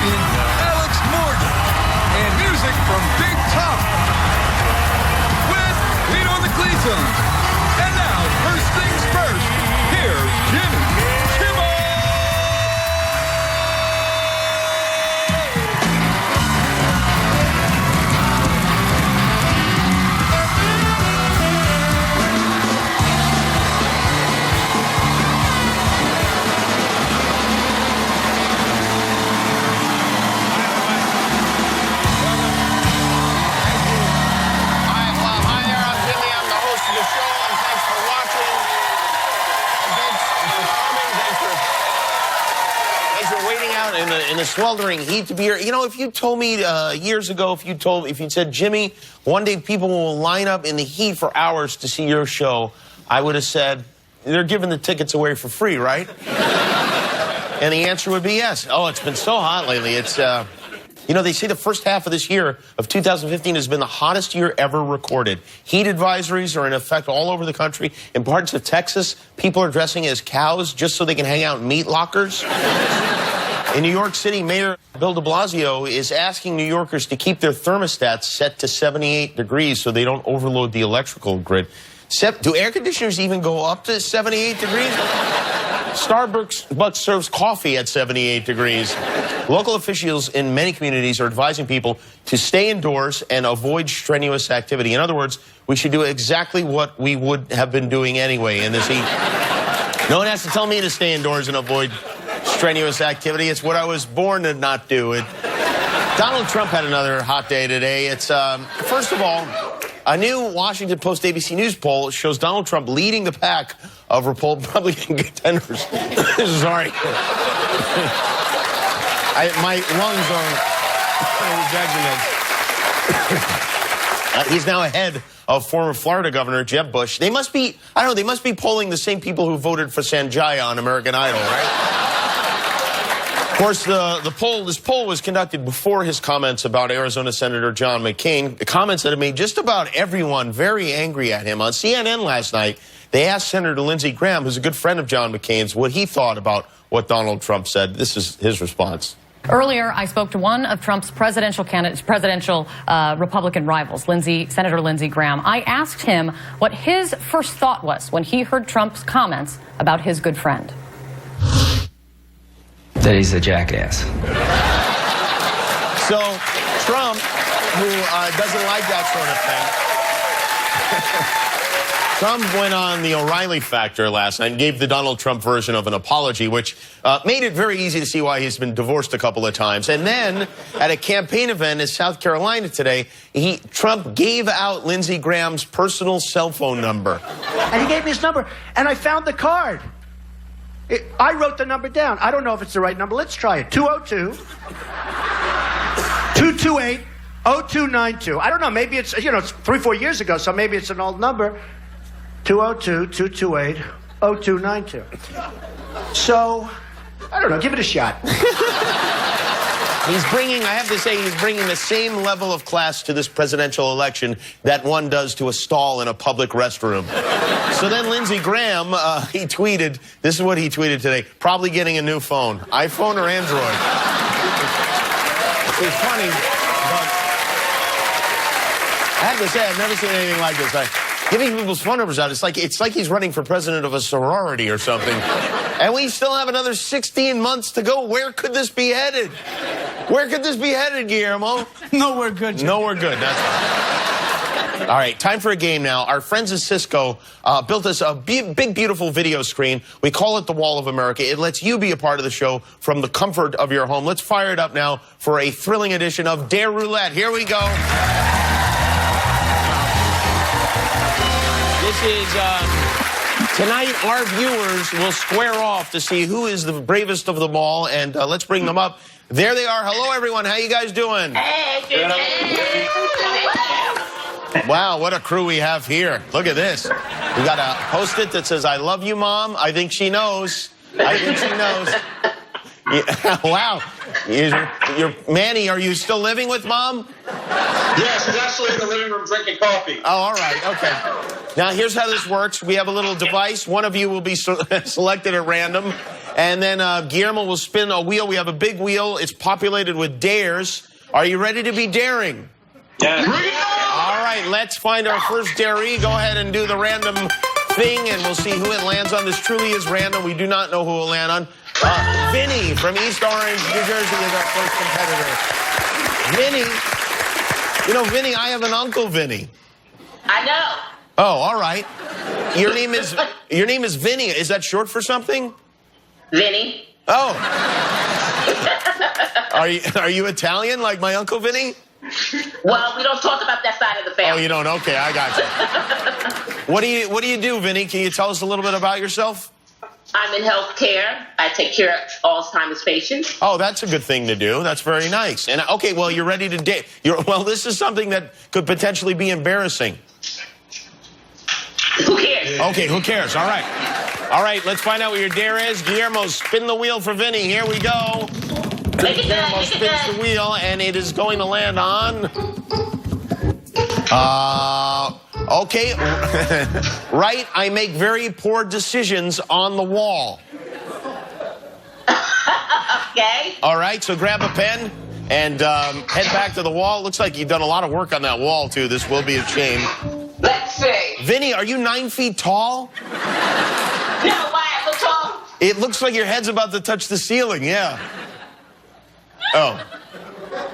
champion, Alex Morgan, and music from Big Top with Pete on the Cleatons. And now, first things first, here's Jimmy Kimmel. In the sweltering heat to be here. You know, if you told me years ago, if you said, Jimmy, one day people will line up in the heat for hours to see your show, I would have said, they're giving the tickets away for free, right? And the answer would be yes. Oh, it's been so hot lately. It's, you know, they say the first half of this year, of 2015, has been the hottest year ever recorded. Heat advisories are in effect all over the country. In parts of Texas, people are dressing as cows just so they can hang out in meat lockers. In New York City, Mayor Bill de Blasio is asking New Yorkers to keep their thermostats set to 78 degrees so they don't overload the electrical grid. Do air conditioners even go up to 78 degrees? Starbucks serves coffee at 78 degrees. Local officials in many communities are advising people to stay indoors and avoid strenuous activity. In other words, we should do exactly what we would have been doing anyway in this heat. No one has to tell me to stay indoors and avoid strenuous activity. It's what I was born to not do. Donald Trump had another hot day today. It's, first of all, a new Washington Post ABC News poll shows Donald Trump leading the pack of Republican contenders. Sorry. My lungs are rejecting it. He's now ahead of former Florida Governor Jeb Bush. They must be, I don't know, they must be polling the same people who voted for Sanjaya on American Idol, right? Of course, this poll was conducted before his comments about Arizona Senator John McCain, comments that have made just about everyone very angry at him. On CNN last night, they asked Senator Lindsey Graham, who's a good friend of John McCain's, what he thought about what Donald Trump said. This is his response. Earlier, I spoke to one of Trump's presidential Republican rivals, Senator Lindsey Graham. I asked him what his first thought was when he heard Trump's comments about his good friend. That he's a jackass. So, Trump, who doesn't like that sort of thing, Trump went on the O'Reilly Factor last night and gave the Donald Trump version of an apology, which made it very easy to see why he's been divorced a couple of times. And then, at a campaign event in South Carolina today, Trump gave out Lindsey Graham's personal cell phone number. And he gave me his number, and I found the card. I wrote the number down. I don't know if it's the right number. Let's try it. 202-228-0292. I don't know. Maybe it's, you know, it's 3-4 years ago, so maybe it's an old number. 202-228-0292. So, I don't know. Give it a shot. He's bringing, I have to say, he's bringing the same level of class to this presidential election that one does to a stall in a public restroom. So then Lindsey Graham, he tweeted, this is what he tweeted today, probably getting a new phone. iPhone or Android? It's funny, but I have to say, I've never seen anything like this. Giving people's phone numbers out, it's like he's running for president of a sorority or something. And we still have another 16 months to go. Where could this be headed? Where could this be headed, Guillermo? Nowhere good, Jim. Nowhere good, that's right. All right, time for a game now. Our friends at Cisco built us a big, beautiful video screen. We call it the Wall of America. It lets you be a part of the show from the comfort of your home. Let's fire it up now for a thrilling edition of Dare Roulette. Here we go. This is, tonight our viewers will square off to see who is the bravest of them all, and let's bring them up. There they are. Hello, everyone. How you guys doing? Wow, what a crew we have here. Look at this. We got a Post-it that says, I love you, Mom. I think she knows. I think she knows. Yeah, wow. Manny, are you still living with Mom? Yeah, she's actually in the living room drinking coffee. Oh, all right. Okay. Now, here's how this works. We have a little device. One of you will be selected at random. And then Guillermo will spin a wheel. We have a big wheel. It's populated with dares. Are you ready to be daring? Yeah. All right, let's find our first daree. Go ahead and do the random thing, and we'll see who it lands on. This truly is random. We do not know who it will land on. Vinny from East Orange, New Jersey is our first competitor. Vinny, you know, Vinny, I have an uncle, Vinny. I know. Oh, all right. Your name is Vinny. Is that short for something? Vinny. Oh. Are you Italian like my uncle Vinny? Well, we don't talk about that side of the family. Oh, you don't? Okay, I got you. What do you do, Vinny? Can you tell us a little bit about yourself? I'm in healthcare. I take care of Alzheimer's patients. Oh, that's a good thing to do. That's very nice. And okay, well, you're ready to date. Well, this is something that could potentially be embarrassing. Who cares? Okay, who cares? All right. All right, let's find out what your dare is. Guillermo, spin the wheel for Vinny. Here we go. Make it Guillermo good. Make spins it the good. wheel, and it is going to land on... okay. Right, I make very poor decisions on the wall. Okay. All right, so grab a pen and head back to the wall. Looks like you've done a lot of work on that wall, too. This will be a shame. Let's see. Vinny, are you 9 feet tall? No, why I look tall? It looks like your head's about to touch the ceiling, yeah. Oh.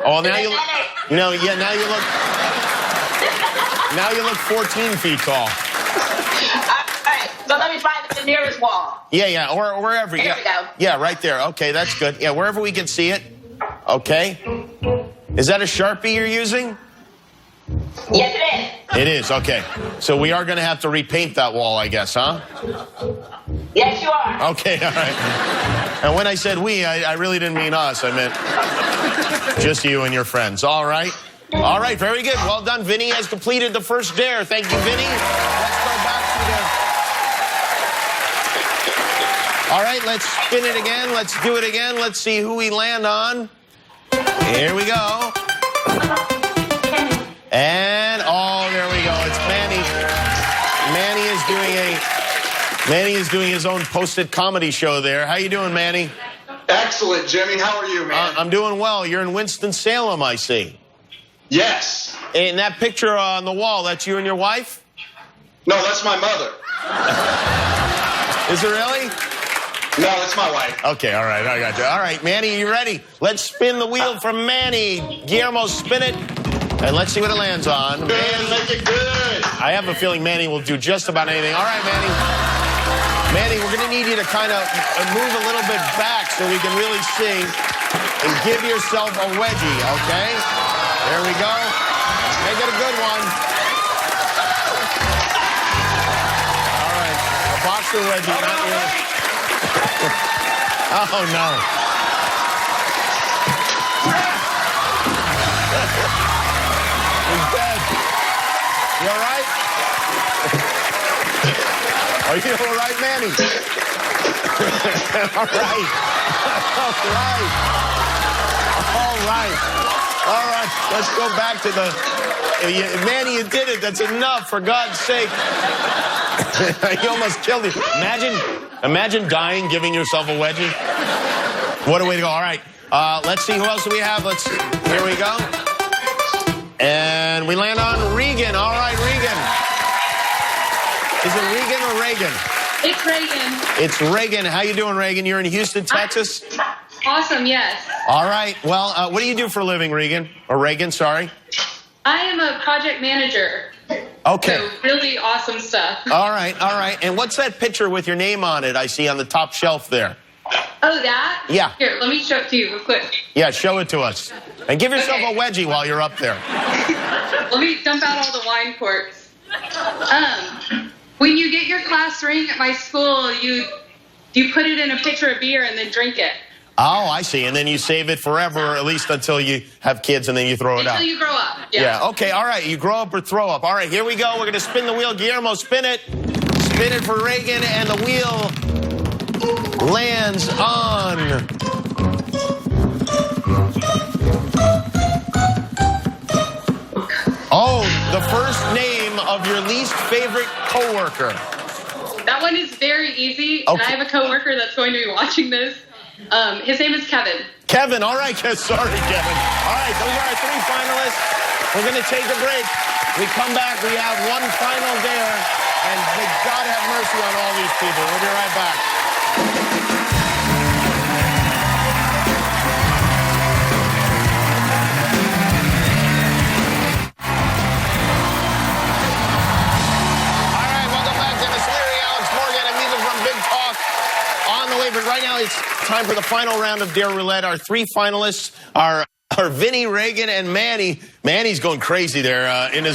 Oh, now you look... No, yeah, now you look 14 feet tall. All right. So let me find the nearest wall. Yeah, or wherever. There we go. Yeah, right there. Okay, that's good. Yeah, wherever we can see it. Okay. Is that a Sharpie you're using? Yes, it is. It is, okay. So we are going to have to repaint that wall, I guess, huh? Yes, you are. Okay, all right. And when I said we, I really didn't mean us. I meant just you and your friends. All right. All right, very good. Well done. Vinny has completed the first dare. Thank you, Vinny. Let's go back to the... All right, let's spin it again. Let's do it again. Let's see who we land on. Here we go. And, oh, there we go. It's Manny. Manny is doing his own posted comedy show there. How you doing, Manny? Excellent, Jimmy. How are you, man? I'm doing well. You're in Winston-Salem, I see. Yes. And that picture on the wall, that's you and your wife? No, that's my mother. Is it really? No, that's my wife. Okay, all right, I got you. All right, Manny, you ready? Let's spin the wheel from Manny. Guillermo, spin it. And let's see what it lands on. Good, Manny. make it good. I have a feeling Manny will do just about anything. All right, Manny. Manny, we're going to need you to kind of move a little bit back so we can really see and give yourself a wedgie, okay? There we go. Make it a good one. All right. A boxer wedgie, not really. Oh, no. He's dead. You all right? Are you all right, Manny? All right. All right. All right. All right. Let's go back to the... Manny, you did it. That's enough, for God's sake. You almost killed him. Imagine dying, giving yourself a wedgie. What a way to go. All right. Let's see who else do we have. Here we go. And we land on Regan. All right, Regan. Is it Regan or Reagan? It's Reagan. It's Reagan. How you doing, Reagan? You're in Houston, Texas? Awesome, yes. All right. Well, what do you do for a living, Regan? Or Reagan, sorry. I am a project manager. Okay. So really awesome stuff. All right, all right. And what's that picture with your name on it I see on the top shelf there? Oh, that? Yeah. Here, let me show it to you real quick. Yeah, show it to us. And give yourself Okay. a wedgie while you're up there. Let me dump out all the wine corks. When you get your class ring at my school, you put it in a pitcher of beer and then drink it. Oh, I see. And then you save it forever, or at least until you have kids, and then you throw it out. Until you grow up. Yeah, okay, all right. You grow up or throw up. All right, here we go. We're going to spin the wheel. Guillermo, spin it. Spin it for Reagan, and the wheel lands on... Oh, the first name of your least favorite coworker. That one is very easy, and I Okay. have a coworker that's going to be watching this. His name is Kevin. Kevin, all right. Sorry, Kevin. All right, those are our 3 finalists. We're going to take a break. We come back, we have one final dare, and may God have mercy on all these people. We'll be right back. All right, welcome back. Dennis Leary, Alex Morgan, and music from Big Talk on the way. But right now, it's time for the final round of Dare Roulette. Our 3 finalists are Vinny, Reagan, and Manny. Manny's going crazy there in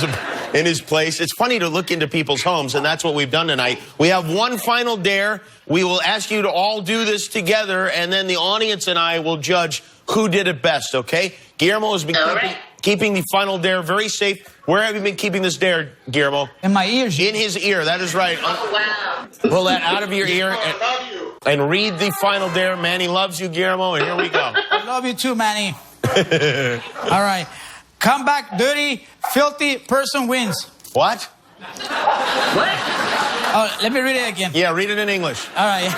his place. It's funny to look into people's homes, and that's what we've done tonight. We have one final dare. We will ask you to all do this together, and then the audience and I will judge who did it best, okay? Guillermo has been keeping the final dare very safe. Where have you been keeping this dare, Guillermo? In my ears. In his ear, that is right. Oh, wow. Pull that out of your ear I love you. and read the final dare. Manny loves you, Guillermo, and here we go. I love you too, Manny. All right. Come back, dirty, filthy person wins. What? What? Oh, let me read it again. Yeah, read it in English. All right.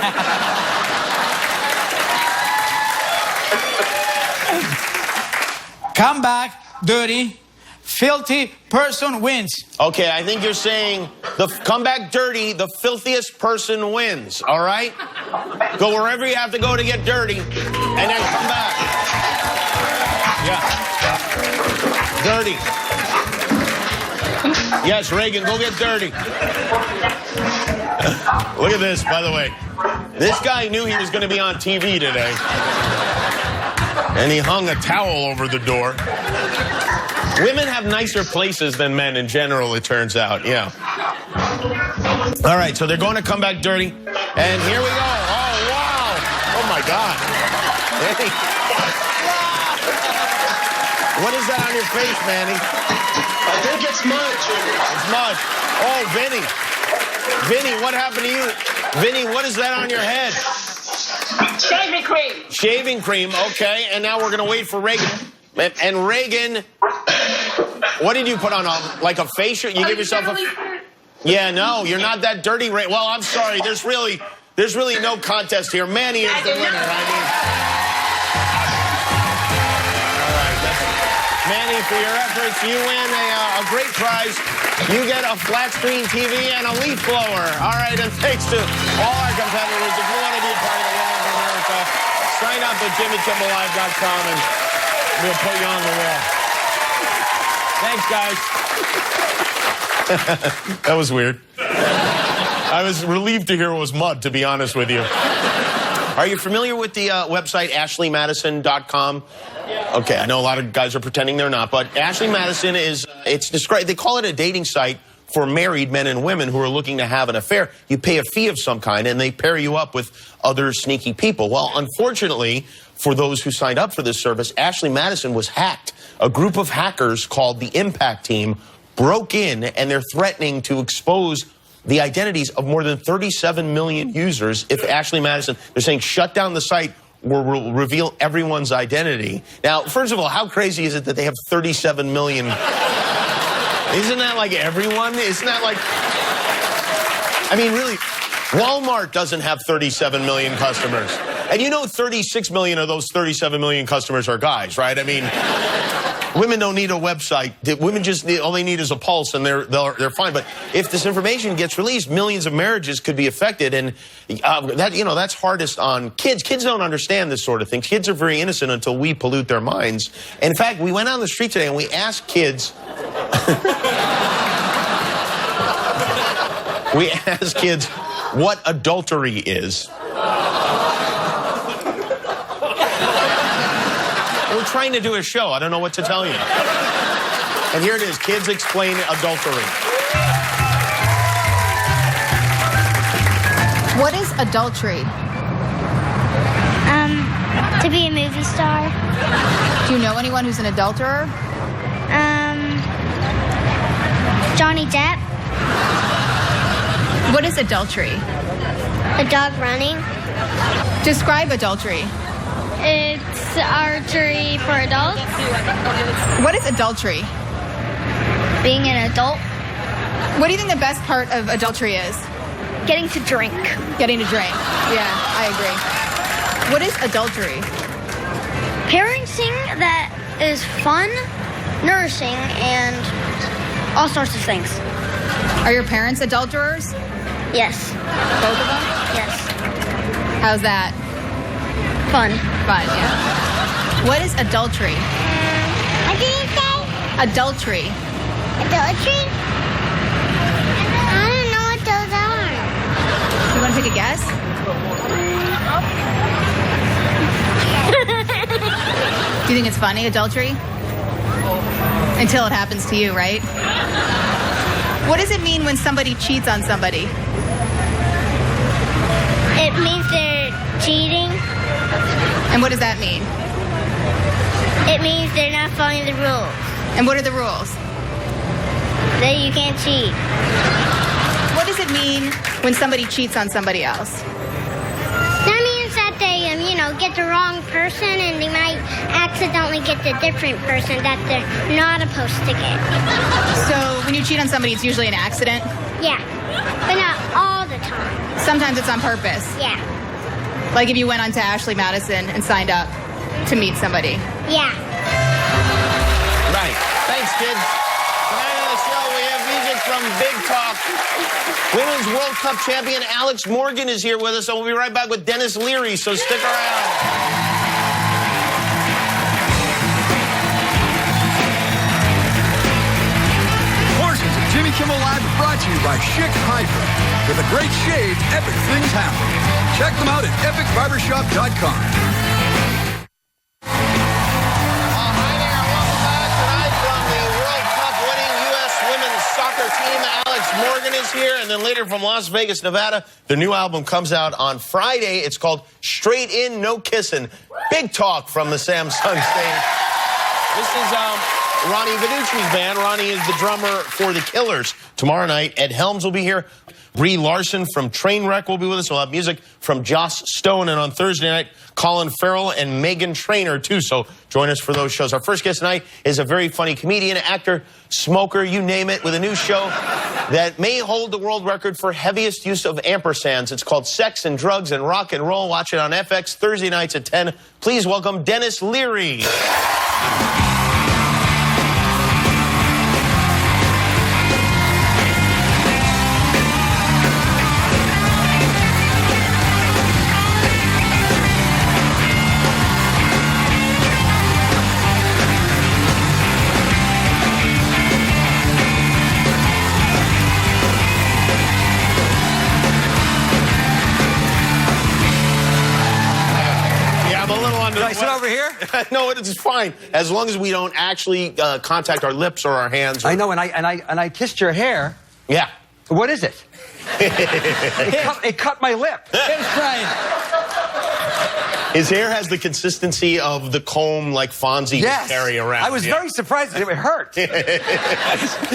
Come back, dirty, filthy person wins. Okay, I think you're saying come back dirty, the filthiest person wins, all right? Go wherever you have to go to get dirty, and then come back. Yeah. Dirty. Yes, Reagan, go get dirty. Look at this, by the way. This guy knew he was going to be on TV today. And he hung a towel over the door. Women have nicer places than men in general, it turns out. Yeah. All right, so they're going to come back dirty. And here we go. Oh, wow. Oh, my God. Hey. What is that on your face, Manny? I think it's mud, Jimmy. It's mud. Oh, Vinny. Vinny, what happened to you? Vinny, what is that on your head? Shaving cream. Shaving cream, okay. And now we're going to wait for Reagan. And Reagan, what did you put on? Like a facial? You give yourself a... Yeah, no, you're not that dirty. Well, I'm sorry. There's really no contest here. Manny is the winner. I mean... All right. Manny, for your efforts, you win a great prize. You get a flat screen TV and a leaf blower. All right, and thanks to all our competitors. If you want to be a part of the Wall of America, sign up at JimmyKimmelLive.com and we'll put you on the wall. Thanks, guys. That was weird. I was relieved to hear it was mud, to be honest with you. Are you familiar with the website AshleyMadison.com? Okay, I know a lot of guys are pretending they're not, but Ashley Madison is, it's described, they call it a dating site for married men and women who are looking to have an affair. You pay a fee of some kind and they pair you up with other sneaky people. Well, unfortunately, for those who signed up for this service, Ashley Madison was hacked. A group of hackers called the Impact Team broke in and they're threatening to expose the identities of more than 37 million users if Ashley Madison, they're saying shut down the site or will reveal everyone's identity. Now, first of all, how crazy is it that they have 37 million? Isn't that like everyone? Isn't that like... I mean, really, Walmart doesn't have 37 million customers. And you know 36 million of those 37 million customers are guys, right? I mean... Women don't need a website. Women just need, all they need is a pulse, and they're fine. But if this information gets released, millions of marriages could be affected, and that's hardest on kids. Kids don't understand this sort of thing. Kids are very innocent until we pollute their minds. And in fact, we went on the street today and we asked kids. We asked kids what adultery is. We're trying to do a show. I don't know what to tell you. And here it is. Kids explain adultery. What is adultery? To be a movie star. Do you know anyone who's an adulterer? Johnny Depp. What is adultery? A dog running. Describe adultery. It's archery for adults. What is adultery? Being an adult. What do you think the best part of adultery is? Getting to drink. Getting to drink. Yeah, I agree. What is adultery? Parenting that is fun, nourishing, and all sorts of things. Are your parents adulterers? Yes. Both of them? Yes. How's that? Fun. Fun, yeah. What is adultery? What did you say? Adultery. Adultery? I don't know what those are. You want to take a guess? Do you think it's funny, adultery? Until it happens to you, right? What does it mean when somebody cheats on somebody? It means they're cheating. And what does that mean? It means they're not following the rules. And what are the rules? That you can't cheat. What does it mean when somebody cheats on somebody else? That means that they, get the wrong person and they might accidentally get the different person that they're not supposed to get. So when you cheat on somebody, it's usually an accident? Yeah, but not all the time. Sometimes it's on purpose. Yeah. Like if you went on to Ashley Madison and signed up to meet somebody. Yeah. Right. Thanks, kids. Tonight on the show, we have music from Big Talk. Women's World Cup champion Alex Morgan is here with us, and we'll be right back with Dennis Leary, so stick around. Portions of Jimmy Kimmel Live are brought to you by Chic Hydra. With a great shave, epic things happen. Check them out at epicbarbershop.com. Morgan is here, and then later from Las Vegas, Nevada, the new album comes out on Friday. It's called Straight In, No Kissin'. Big Talk from the Samsung stage. This is Ronnie Viducci's band. Ronnie is the drummer for The Killers. Tomorrow night, Ed Helms will be here. Brie Larson from Trainwreck will be with us. We'll have music from Joss Stone. And on Thursday night, Colin Farrell and Megan Trainor, too. So join us for those shows. Our first guest tonight is a very funny comedian, actor, smoker, you name it, with a new show that may hold the world record for heaviest use of ampersands. It's called Sex and Drugs and Rock and Roll. Watch it on FX Thursday nights at 10. Please welcome Dennis Leary. Over here? No, it's fine. As long as we don't actually contact our lips or our hands. I know, and I kissed your hair. Yeah. What is it? it cut my lip. That's right. His hair has the consistency of the comb like Fonzie would carry around. I was very surprised that it hurt.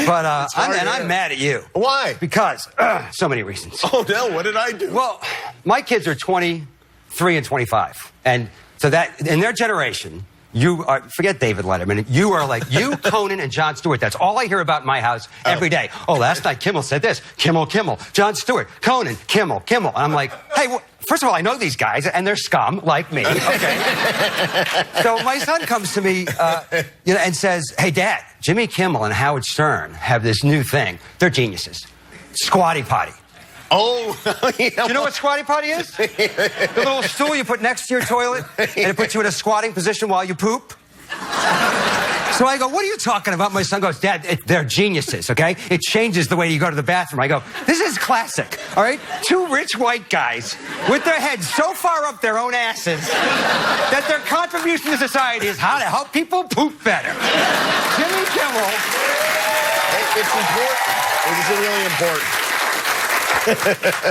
But I'm mad at you. Why? Because so many reasons. Oh no, what did I do? Well, my kids are 23 and 25, and so that in their generation, you are, forget David Letterman, you are like you, Conan, and Jon Stewart. That's all I hear about in my house every day. Oh, last night Kimmel said this. Kimmel, Jon Stewart, Conan, Kimmel. And I'm like, hey, first of all, I know these guys, and they're scum like me. Okay. So my son comes to me, and says, hey, Dad, Jimmy Kimmel and Howard Stern have this new thing. They're geniuses. Squatty potty. Oh, yeah. Do you know what squatty potty is? The little stool you put next to your toilet, and it puts you in a squatting position while you poop. So I go, what are you talking about? My son goes, Dad, they're geniuses, okay? It changes the way you go to the bathroom. I go, this is classic, all right? Two rich white guys with their heads so far up their own asses that their contribution to society is how to help people poop better. Jimmy Kimmel. It's important. It's really important.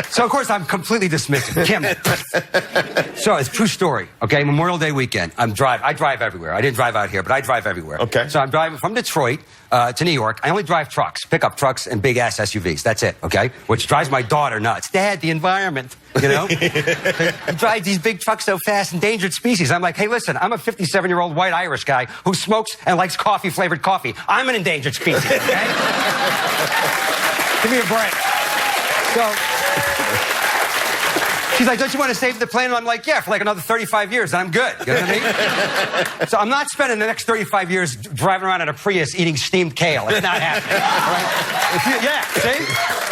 So, of course, I'm completely dismissive. Kimmel. So, it's a true story, okay? Memorial Day weekend. I drive everywhere. I didn't drive out here, but I drive everywhere. Okay. So, I'm driving from Detroit to New York. I only drive trucks, pickup trucks, and big-ass SUVs. That's it, okay? Which drives my daughter nuts. Dad, the environment, you know? You drive these big trucks so fast, endangered species. I'm like, hey, listen, I'm a 57-year-old white Irish guy who smokes and likes coffee-flavored coffee. I'm an endangered species, okay? Give me a break. So, She's like, don't you want to save the planet? I'm like, yeah, for like another 35 years, and I'm good. You know what I mean? So I'm not spending the next 35 years driving around in a Prius eating steamed kale. It's not happening. See?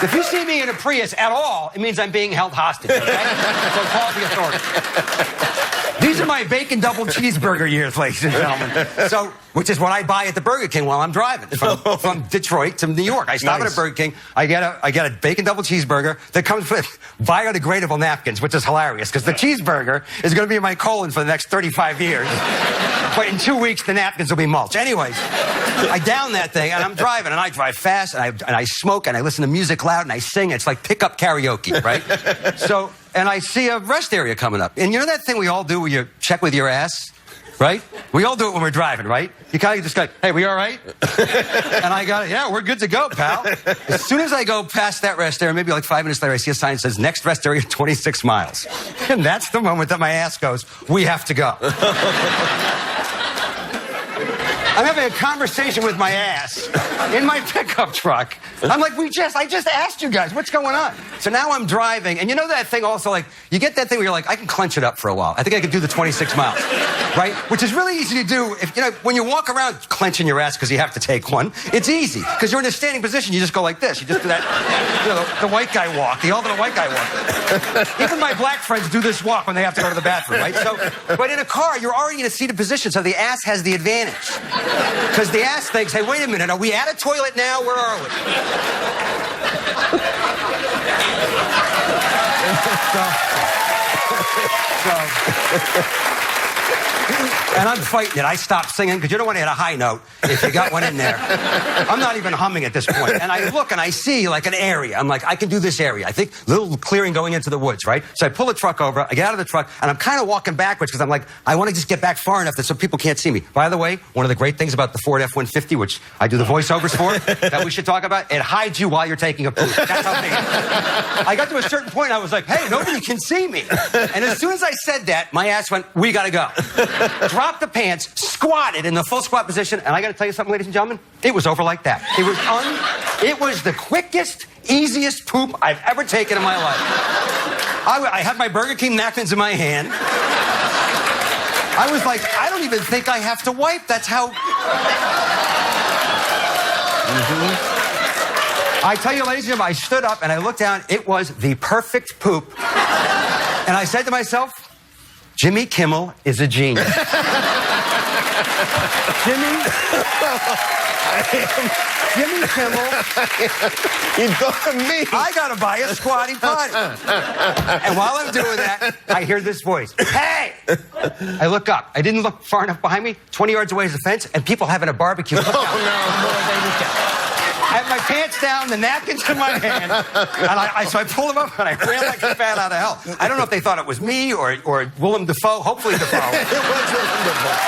If you see me in a Prius at all, it means I'm being held hostage, okay? So call the authorities. These are my bacon double cheeseburger years, ladies and gentlemen. So, which is what I buy at the Burger King while I'm driving from Detroit to New York. I stop at a Burger King. I get a bacon double cheeseburger that comes with biodegradable napkins, which is hilarious because the cheeseburger is going to be in my colon for the next 35 years. But in 2 weeks, the napkins will be mulch. Anyways, I down that thing and I'm driving and I drive fast and I smoke and I listen to music loud and I sing. It's like pickup karaoke, right? So, and I see a rest area coming up. And you know that thing we all do where you check with your ass? Right? We all do it when we're driving, right? You kind of just go, hey, we all right? And I got it. Yeah, we're good to go, pal. As soon as I go past that rest area, maybe like 5 minutes later, I see a sign that says, next rest area, 26 miles. And that's the moment that my ass goes, we have to go. I'm having a conversation with my ass in my pickup truck. I'm like, I just asked you guys, what's going on? So now I'm driving, and you know that thing also, like, you get that thing where you're like, I can clench it up for a while. I think I could do the 26 miles, right? Which is really easy to do. If, you know, when you walk around clenching your ass because you have to take one, it's easy. Because you're in a standing position, you just go like this. You just do that, you know, the white guy walk, the ultimate white guy walk. Even my black friends do this walk when they have to go to the bathroom, right? So, but in a car, you're already in a seated position, so the ass has the advantage. Because the ass thinks, hey, wait a minute, are we at a toilet now? Where are we? And I'm fighting it. I stopped singing because you don't want to hit a high note if you got one in there. I'm not even humming at this point. And I look and I see like an area. I'm like, I can do this area. I think a little clearing going into the woods, right? So I pull the truck over. I get out of the truck and I'm kind of walking backwards because I'm like, I want to just get back far enough that so people can't see me. By the way, one of the great things about the Ford F-150, which I do the voiceovers for, that we should talk about, it hides you while you're taking a poop. That's how big it is. I got to a certain point, I was like, hey, nobody can see me. And as soon as I said that, my ass went, we got to go. Dropped the pants, squatted in the full squat position, and I got to tell you something, ladies and gentlemen, it was over like that. It was the quickest, easiest poop I've ever taken in my life. I had my Burger King napkins in my hand. I was like, I don't even think I have to wipe. That's how... I tell you, ladies and gentlemen, I stood up and I looked down. It was the perfect poop. And I said to myself, Jimmy Kimmel is a genius. Jimmy Kimmel. You thought of me. I gotta buy a squatty potty. And while I'm doing that, I hear this voice. Hey! I look up. I didn't look far enough behind me. 20 yards away is the fence, and people having a barbecue. Look out. I have my pants down, the napkins in my hand, and so I pulled them up and I ran like a bat out of hell. I don't know if they thought it was me or Willem Dafoe. Hopefully Dafoe. It was Willem Dafoe.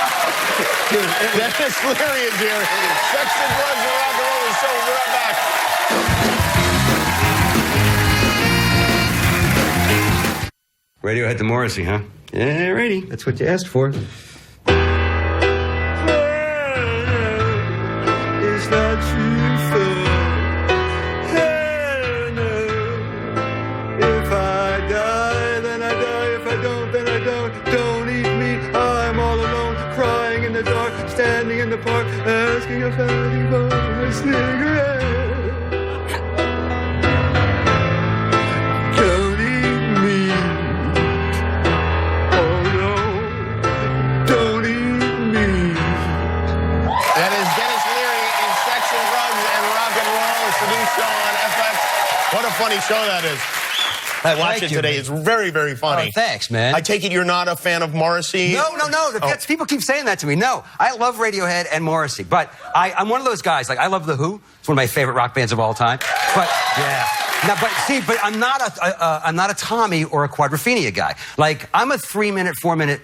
Dennis Leary is here. Sex and Drugs and Rock and Roll is so. We'll be right back. Radiohead to Morrissey, huh? Yeah, righty. That's what you asked for. It's not true. Standing in the park, asking if anyone a cigarette. Don't eat me. Oh no, don't eat me. That is Dennis Leary in Sex and Drugs and Rock and Roll. It's the new show on FX. What a funny show that is. I watched it today. It's very, very funny. Oh, thanks, man. I take it you're not a fan of Morrissey? No. People keep saying that to me. No, I love Radiohead and Morrissey, but I'm one of those guys. Like, I love The Who. It's one of my favorite rock bands of all time. But yeah. Now, but I'm not a Tommy or a Quadrophenia guy. Like, I'm a 3-minute, 4-minute,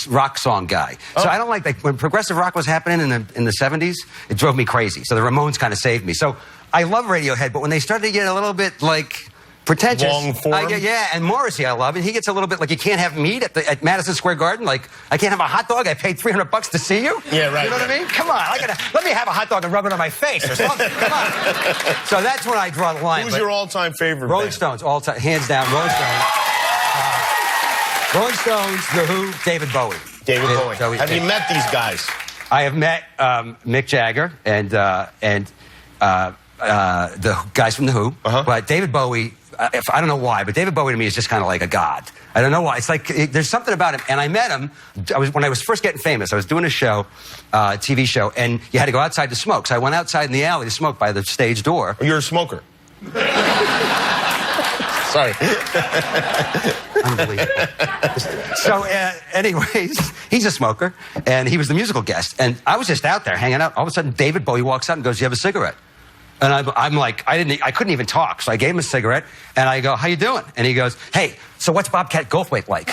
rock song guy. So I don't like when progressive rock was happening in the 70s. It drove me crazy. So the Ramones kind of saved me. So I love Radiohead, but when they started to get a little bit like pretentious. Long form. Yeah, and Morrissey I love, and he gets a little bit like, you can't have meat at Madison Square Garden. Like, I can't have a hot dog. I paid $300 to see you. Yeah, right. You know what I mean? Come on, let me have a hot dog and rub it on my face or something. Come on. So that's when I draw the line. Who's your all-time favorite? Rolling band? Stones, all time, hands down. Rolling Stones. Rolling Stones, The Who, David Bowie. David Bowie. Have you met these guys? I have met Mick Jagger and the guys from The Who. But David Bowie, I don't know why, but David Bowie to me is just kind of like a god. I don't know why. It's like there's something about him. And I met him when I was first getting famous. I was doing a show, TV show, and you had to go outside to smoke. So I went outside in the alley to smoke by the stage door. You're a smoker. Sorry. Unbelievable. So, anyways, he's a smoker, and he was the musical guest. And I was just out there hanging out. All of a sudden, David Bowie walks out and goes, "You have a cigarette?" And I'm like, I couldn't even talk. So I gave him a cigarette, and I go, "How you doing?" And he goes, "Hey, so what's Bobcat Goldthwait like?"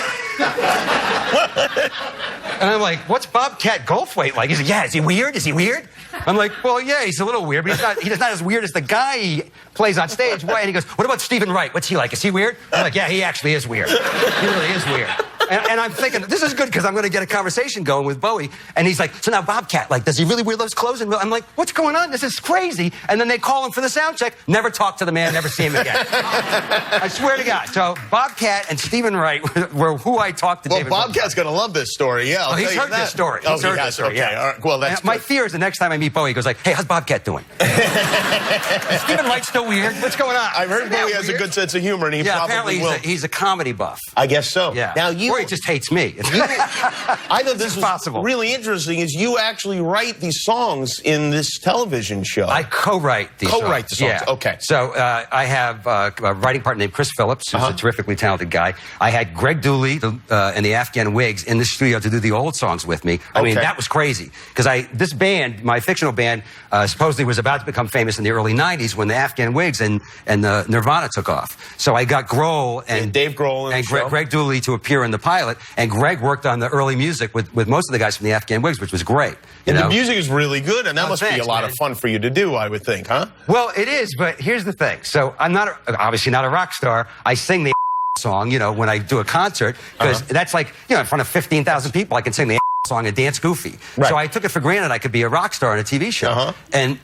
And I'm like, "What's Bobcat Goldthwait like?" He's like, "Yeah, is he weird? Is he weird?" I'm like, "Well, yeah, he's a little weird, but he's not as weird as the guy he plays on stage." Why? And he goes, "What about Stephen Wright? What's he like? Is he weird?" I'm like, "Yeah, he actually is weird. He really is weird." And I'm thinking, this is good because I'm going to get a conversation going with Bowie. And he's like, "So now Bobcat, like, does he really wear those clothes?" And I'm like, "What's going on? This is crazy." And then they call him for the sound check. Never talk to the man, never see him again. I swear to God. So Bobcat and Stephen Wright were who I talked to. Well, David Bobcat's going to love this story. Yeah, he's heard this story. Oh, He's heard this story. Okay. Yeah. All right. Well, that's my fear is the next time I meet Bowie, he goes like, "Hey, how's Bobcat doing?" Is Stephen Wright still weird? What's going on? I've heard Bowie has a good sense of humor, and he probably will. He's a comedy buff. I guess so. Yeah. Now or he just hates me. I thought this was possible. Really interesting. Is you actually write these songs in this television show? I co-write these. Co-write the songs. Yeah. Okay. So I have a writing partner named Chris Phillips, who's a terrifically talented guy. I had Greg Dooley and the Afghan Wigs in the studio to do the old songs with me. I mean, that was crazy because this band, my fictional band, supposedly was about to become famous in the early '90s when the Afghan Wigs and the Nirvana took off. So I got Grohl and Dave Grohl and Greg Dooley to appear in the pilot, and Greg worked on the early music with most of the guys from the Afghan Wigs, which was great. And the music is really good, and that must be a lot of fun for you to do, I would think, huh? Well, it is, but here's the thing. So I'm obviously not a rock star. I sing the song, when I do a concert, because that's like, in front of 15,000 people, I can sing the song and dance goofy. Right. So I took it for granted I could be a rock star on a TV show. And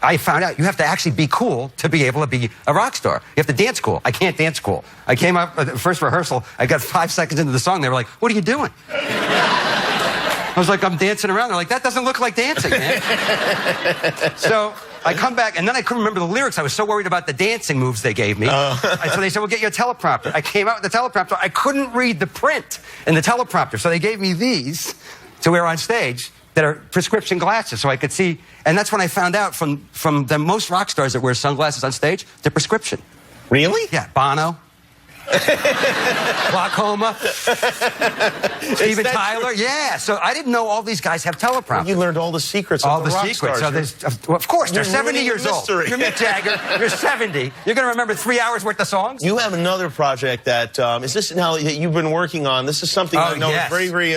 I found out you have to actually be cool to be able to be a rock star. You have to dance cool. I can't dance cool. I came up at the first rehearsal, I got 5 seconds into the song, they were like, "What are you doing?" I was like, "I'm dancing around." They're like, "That doesn't look like dancing, man." So I come back, and then I couldn't remember the lyrics. I was so worried about the dancing moves they gave me. So they said, "We'll get you a teleprompter." I came out with the teleprompter. I couldn't read the print in the teleprompter, so they gave me these to wear on stage that are prescription glasses so I could see. And that's when I found out from the most rock stars that wear sunglasses on stage, they're prescription. Really? Yeah, Bono. Glaucoma. Steven Tyler. Yeah. So I didn't know all these guys have teleprompters. You learned all the secrets of the rock stars. So of course, they're You're 70 years old. mystery. You're Mick Jagger. You're 70. You're going to remember 3 hours worth of songs? You have another project that, is this now that you've been working on? This is something I know is very, very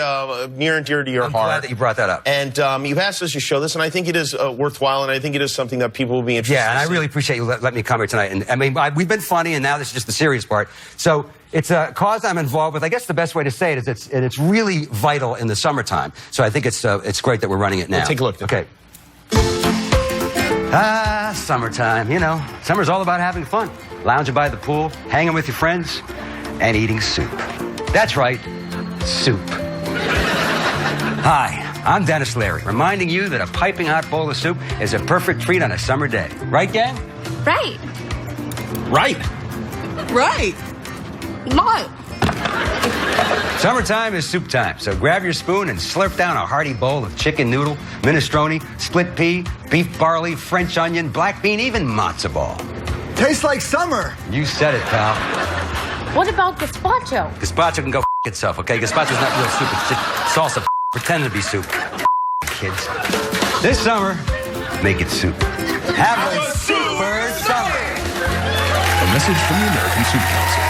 near and dear to your heart. I'm glad that you brought that up. And you've asked us to show this, and I think it is worthwhile, and I think it is something that people will be interested in. Yeah, and I really appreciate you letting me come here tonight. And I mean, we've been funny, and now this is just the serious part. So it's a cause I'm involved with. I guess the best way to say it is it's really vital in the summertime. So I think it's great that we're running it now. Let's take a look. Okay. Summertime. Summer's all about having fun. Lounging by the pool, hanging with your friends, and eating soup. That's right, soup. Hi, I'm Dennis Leary, reminding you that a piping hot bowl of soup is a perfect treat on a summer day. Right, gang? Right. Right. Right. Not. Summertime is soup time, so grab your spoon and slurp down a hearty bowl of chicken noodle, minestrone, split pea, beef barley, French onion, black bean, even matzo ball. Tastes like summer. You said it, pal. What about gazpacho? Gazpacho can go itself, okay? Gazpacho's not real soup. It's just salsa pretending to be soup. Kids. This summer, make it soup. Have a super summer. A message from the American Soup Council.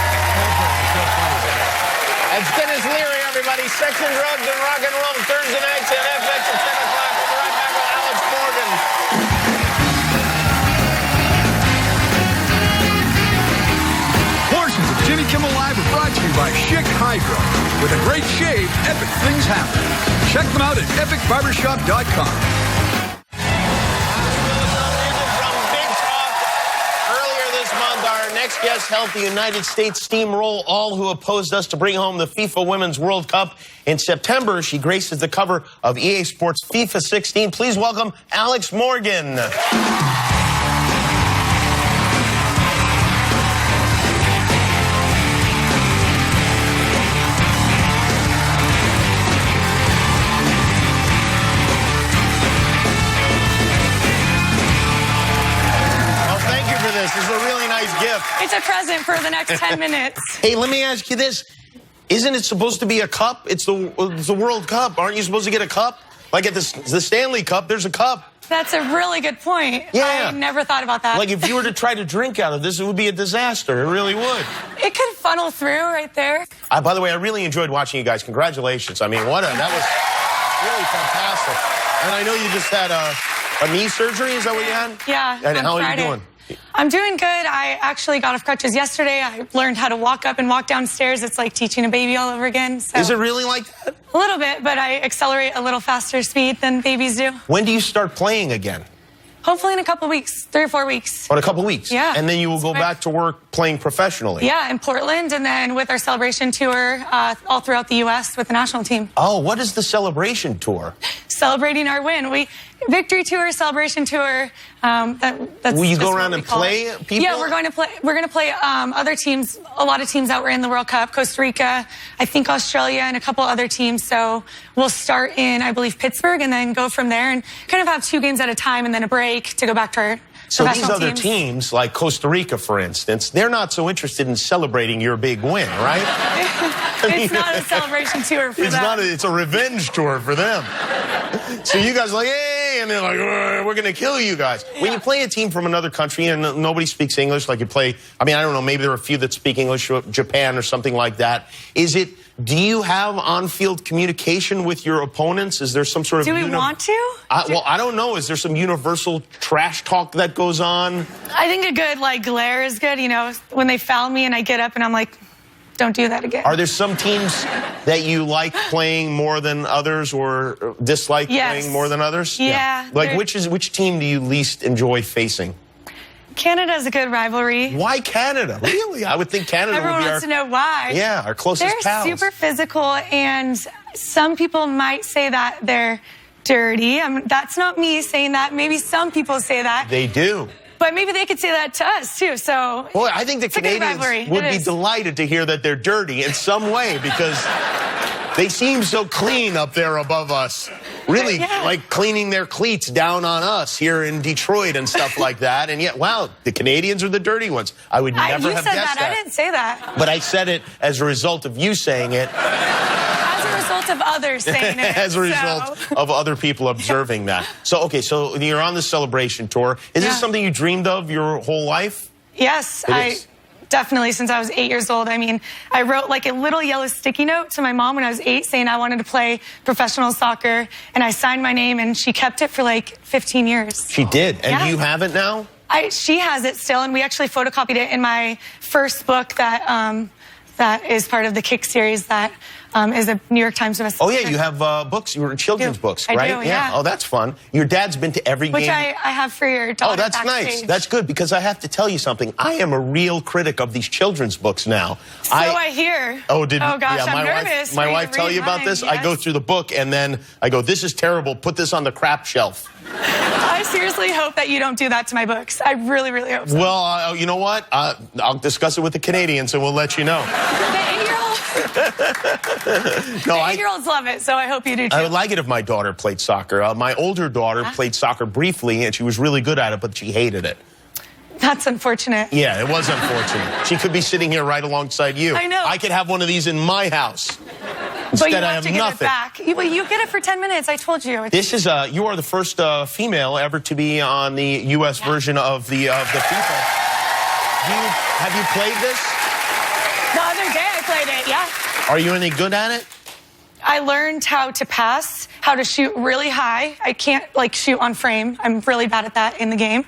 It's Dennis Leary, everybody. Sex and Drugs and Rock and Roll Thursday nights at FX at 10 o'clock. We'll be right back with Alex Morgan. hydro. With a great shave, epic things happen. Check them out at epicbarbershop.com. Our next guest helped the United States steamroll all who opposed us to bring home the FIFA Women's World Cup. In September, she graces the cover of EA Sports FIFA 16. Please welcome Alex Morgan. This is a really nice gift. It's a present for the next 10 minutes. Hey, let me ask you this. Isn't it supposed to be a cup? It's the World Cup. Aren't you supposed to get a cup? Like at the Stanley Cup, there's a cup. That's a really good point. Yeah. I never thought about that. Like if you were to try to drink out of this, it would be a disaster. It really would. It could funnel through right there. By the way, I really enjoyed watching you guys. Congratulations. I mean, that was really fantastic. And I know you just had a knee surgery. Is that what you had? Yeah. And how are you doing? I'm doing good. I actually got off crutches yesterday. I learned how to walk up and walk downstairs. It's like teaching a baby all over again. So. Is it really like that? A little bit, but I accelerate a little faster speed than babies do. When do you start playing again? Hopefully in a couple weeks, 3 or 4 weeks. In a couple weeks? Yeah. And then you will go back to work playing professionally? Yeah, in Portland, and then with our celebration tour all throughout the U.S. with the national team. Oh, what is the celebration tour? Celebrating our win. Victory tour, celebration tour. That's will you just go around and play people? Yeah, we're going to play. We're going to play other teams. A lot of teams that were in the World Cup. Costa Rica, I think Australia, and a couple other teams. So we'll start in, I believe, Pittsburgh, and then go from there, and kind of have 2 games at a time, and then a break to go back to our So these professional other teams, like Costa Rica, for instance, they're not so interested in celebrating your big win, right? It's not a celebration tour for them. It's a revenge tour for them. So you guys are like, hey, and they're like, we're going to kill you guys. Yeah. When you play a team from another country and nobody speaks English, like you play, I mean, I don't know, maybe there are a few that speak English, Japan or something like that. Do you have on-field communication with your opponents? Is there some sort of... Do we want to? Well, I don't know. Is there some universal trash talk that goes on? I think a good, glare is good. You know, when they foul me and I get up and I'm like, don't do that again. Are there some teams that you like playing more than others or dislike playing more than others? Yeah. Like, which team do you least enjoy facing? Canada's a good rivalry. Why Canada? Really? I would think Canada Everyone would be wants to know why. Yeah, our closest pals. They're super physical, and some people might say that they're dirty. That's not me saying that. Maybe some people say that. They do. But maybe they could say that to us, too. So, well, I think the Canadians would be delighted to hear that they're dirty in some way because they seem so clean up there above us. Really, like cleaning their cleats down on us here in Detroit and stuff like that. And yet, wow, the Canadians are the dirty ones. I would never have guessed that. I didn't say that. But I said it as a result of you saying it. As a result of others saying it. As a result of other people observing that. So, okay, so you're on the celebration tour. Is this something you dreamed of your whole life? Yes, definitely, since I was 8 years old. I mean, I wrote like a little yellow sticky note to my mom when I was 8 saying I wanted to play professional soccer, and I signed my name, and she kept it for like 15 years. She did? And do you have it now? She has it still, and we actually photocopied it in my first book that is part of the Kick series that is a New York Times bestseller. Oh, yeah, you have books. You were children's books, right? I do, yeah. Oh, that's fun. Your dad's been to every game. Which I have for your daughter. Oh, that's backstage. nice. That's good, because I have to tell you something. I am a real critic of these children's books now. So I hear. Oh, gosh, yeah, I'm nervous. My wife tell you about this? Yes. I go through the book, and then I go, this is terrible. Put this on the crap shelf. I seriously hope that you don't do that to my books. I really, really hope so. Well, you know what? I'll discuss it with the Canadians, and we'll let you know. The 8-year-olds love it, so I hope you do too. I would like it if my daughter played soccer. My older daughter played soccer briefly, and she was really good at it, but she hated it. That's unfortunate. Yeah, it was unfortunate. She could be sitting here right alongside you. I know. I could have one of these in my house. Instead, but you I have have to get nothing. it back. You get it for 10 minutes. I told you. This is you are the first female ever to be on the U.S. version of the FIFA. Have you played this? The other day I played it. Yeah. Are you any good at it? I learned how to pass, how to shoot really high. I can't like shoot on frame. I'm really bad at that in the game.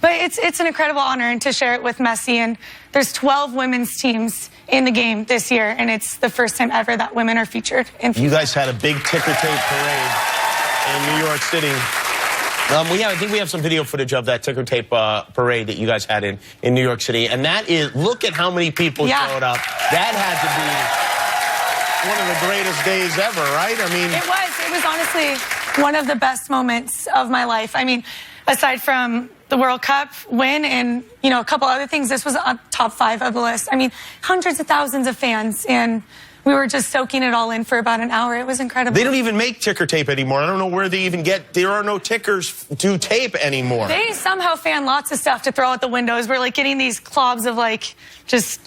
But it's an incredible honor and to share it with Messi. And there's 12 women's teams in the game this year, and it's the first time ever that women are featured in FIFA. You guys had a big ticker tape parade in New York City. I think we have some video footage of that ticker tape parade that you guys had in New York City. And that is, look at how many people showed up. That had to be one of the greatest days ever, right? I mean, It was honestly one of the best moments of my life. I mean, aside from the World Cup win and, you know, a couple other things, this was on top 5 of the list. I mean, hundreds of thousands of fans, and we were just soaking it all in for about an hour. It was incredible. They don't even make ticker tape anymore. I don't know where they even get, there are no tickers to tape anymore. They somehow fan lots of stuff to throw out the windows. We're like getting these clobs of like just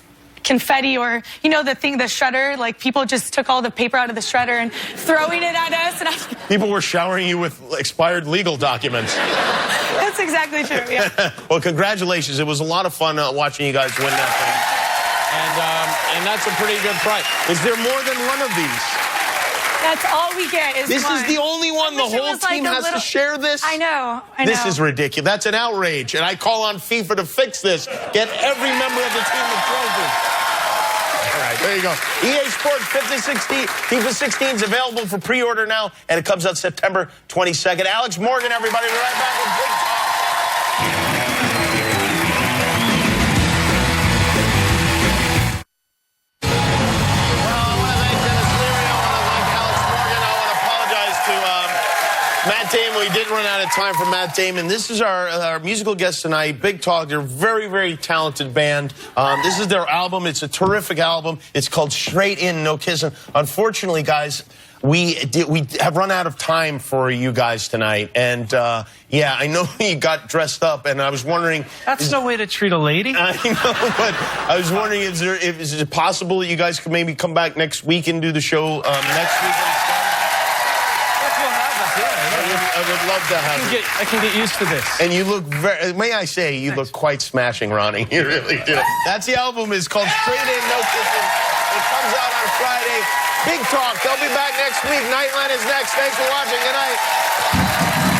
confetti, or, you know, the shredder, like people just took all the paper out of the shredder and throwing it at us. And People were showering you with expired legal documents. That's exactly true, yeah. Well, congratulations. It was a lot of fun watching you guys win that thing. And that's a pretty good prize. Is there more than one of these? That's all we get is This one. is the only one. The whole team has to share this? I know. This is ridiculous. That's an outrage. And I call on FIFA to fix this. Get every member of the team a trophy. All right, there you go. EA Sports FIFA 16 is available for pre-order now, and it comes out September 22nd. Alex Morgan, everybody. We're right back with Big Talk. Matt Damon, we did run out of time for Matt Damon. This is our musical guest tonight, Big Talk. They're a very, very talented band. This is their album. It's a terrific album. It's called Straight In, No Kissing. Unfortunately, guys, we have run out of time for you guys tonight. And, yeah, I know you got dressed up, and I was wondering... That's no way to treat a lady. I know, but I was wondering, is it possible that you guys could maybe come back next week and do the show next week? I would love to have you. I can get used to this. And you look very, may I say, you look quite smashing, Ronnie. You really do. That's the album. It's called Straight In, No Kissing. It comes out on Friday. Big Talk. They'll be back next week. Nightline is next. Thanks for watching. Good night.